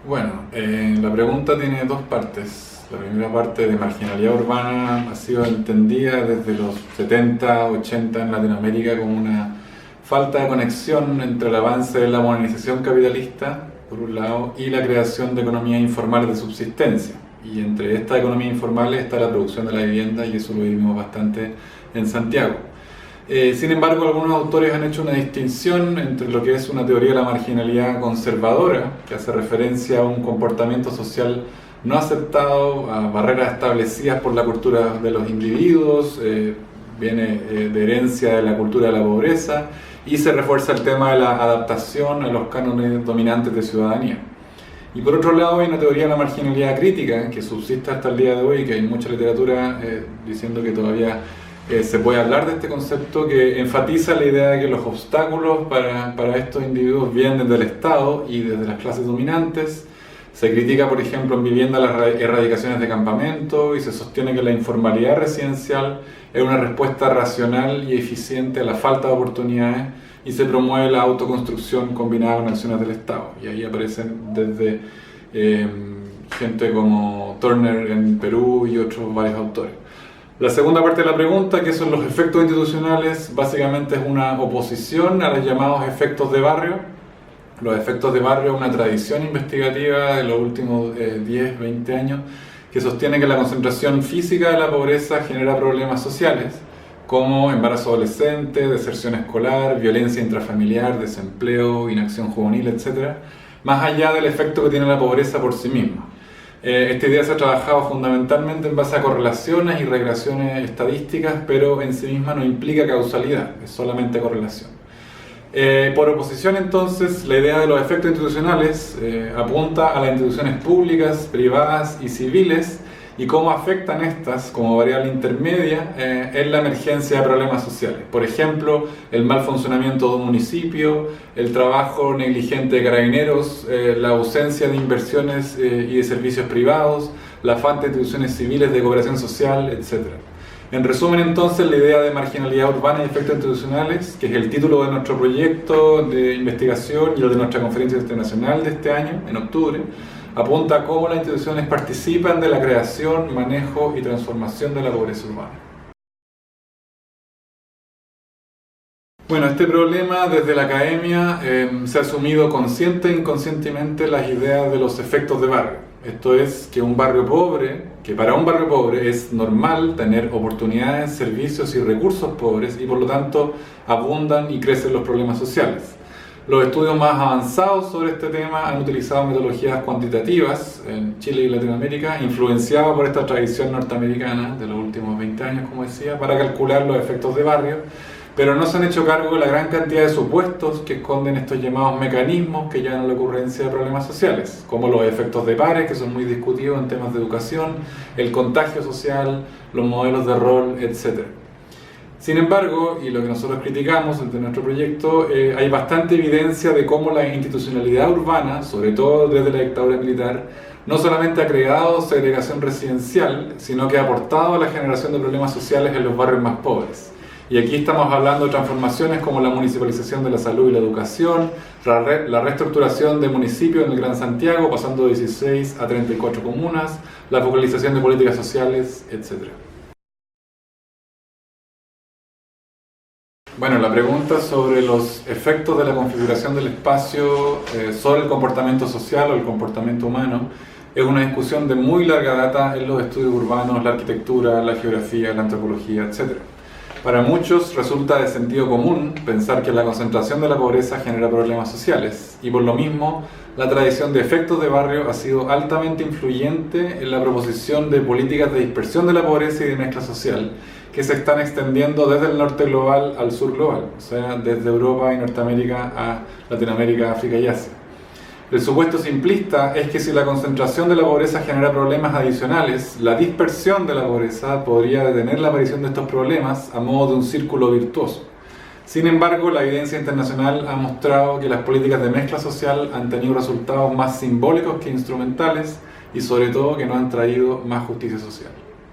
Bueno, la pregunta tiene dos partes. La primera parte de marginalidad urbana ha sido entendida desde los 70, 80 en Latinoamérica como una falta de conexión entre el avance de la modernización capitalista, por un lado, y la creación de economías informales de subsistencia. Y entre esta economía informal está la producción de la vivienda, y eso lo vivimos bastante en Santiago. Sin embargo, algunos autores han hecho una distinción entre lo que es una teoría de la marginalidad conservadora, que hace referencia a un comportamiento social no aceptado, a barreras establecidas por la cultura de los individuos, viene de herencia de la cultura de la pobreza, y se refuerza el tema de la adaptación a los cánones dominantes de ciudadanía. Y por otro lado hay una teoría de la marginalidad crítica que subsiste hasta el día de hoy, que hay mucha literatura diciendo que todavía se puede hablar de este concepto, que enfatiza la idea de que los obstáculos para estos individuos vienen desde el Estado y desde las clases dominantes. Se critica, por ejemplo, en vivienda las erradicaciones de campamento y se sostiene que la informalidad residencial es una respuesta racional y eficiente a la falta de oportunidades, y se promueve la autoconstrucción combinada con acciones del Estado. Y ahí aparecen desde gente como Turner en Perú y otros varios autores. La segunda parte de la pregunta, que son los efectos institucionales, básicamente es una oposición a los llamados efectos de barrio. Los efectos de barrio es una tradición investigativa de los últimos 10, 20 años que sostiene que la concentración física de la pobreza genera problemas sociales, como embarazo adolescente, deserción escolar, violencia intrafamiliar, desempleo, inacción juvenil, etc., más allá del efecto que tiene la pobreza por sí misma. Esta idea se ha trabajado fundamentalmente en base a correlaciones y regresiones estadísticas, pero en sí misma no implica causalidad, es solamente correlación. Por oposición, entonces, la idea de los efectos institucionales apunta a las instituciones públicas, privadas y civiles, y cómo afectan estas como variable intermedia en la emergencia de problemas sociales. Por ejemplo, el mal funcionamiento de un municipio, el trabajo negligente de carabineros, la ausencia de inversiones y de servicios privados, la falta de instituciones civiles de cooperación social, etc. En resumen, entonces, la idea de marginalidad urbana y efectos institucionales, que es el título de nuestro proyecto de investigación y el de nuestra conferencia internacional de este año, en octubre, apunta a cómo las instituciones participan de la creación, manejo y transformación de la pobreza urbana. Bueno, este problema desde la academia se ha asumido consciente e inconscientemente las ideas de los efectos de barrio. Esto es que para un barrio pobre es normal tener oportunidades, servicios y recursos pobres, y por lo tanto abundan y crecen los problemas sociales. Los estudios más avanzados sobre este tema han utilizado metodologías cuantitativas en Chile y Latinoamérica, influenciadas por esta tradición norteamericana de los últimos 20 años, como decía, para calcular los efectos de barrio, pero no se han hecho cargo de la gran cantidad de supuestos que esconden estos llamados mecanismos que llevan a la ocurrencia de problemas sociales, como los efectos de pares, que son muy discutidos en temas de educación, el contagio social, los modelos de rol, etc. Sin embargo, y lo que nosotros criticamos desde nuestro proyecto, hay bastante evidencia de cómo la institucionalidad urbana, sobre todo desde la dictadura militar, no solamente ha creado segregación residencial, sino que ha aportado a la generación de problemas sociales en los barrios más pobres. Y aquí estamos hablando de transformaciones como la municipalización de la salud y la educación, la reestructuración de municipios en el Gran Santiago, pasando de 16 a 34 comunas, la focalización de políticas sociales, etc. Bueno, la pregunta sobre los efectos de la configuración del espacio sobre el comportamiento social o el comportamiento humano es una discusión de muy larga data en los estudios urbanos, la arquitectura, la geografía, la antropología, etc. Para muchos resulta de sentido común pensar que la concentración de la pobreza genera problemas sociales, y por lo mismo la tradición de efectos de barrio ha sido altamente influyente en la proposición de políticas de dispersión de la pobreza y de mezcla social, que se están extendiendo desde el norte global al sur global, o sea, desde Europa y Norteamérica a Latinoamérica, África y Asia. El supuesto simplista es que si la concentración de la pobreza genera problemas adicionales, la dispersión de la pobreza podría detener la aparición de estos problemas a modo de un círculo virtuoso. Sin embargo, la evidencia internacional ha mostrado que las políticas de mezcla social han tenido resultados más simbólicos que instrumentales, y sobre todo que no han traído más justicia social.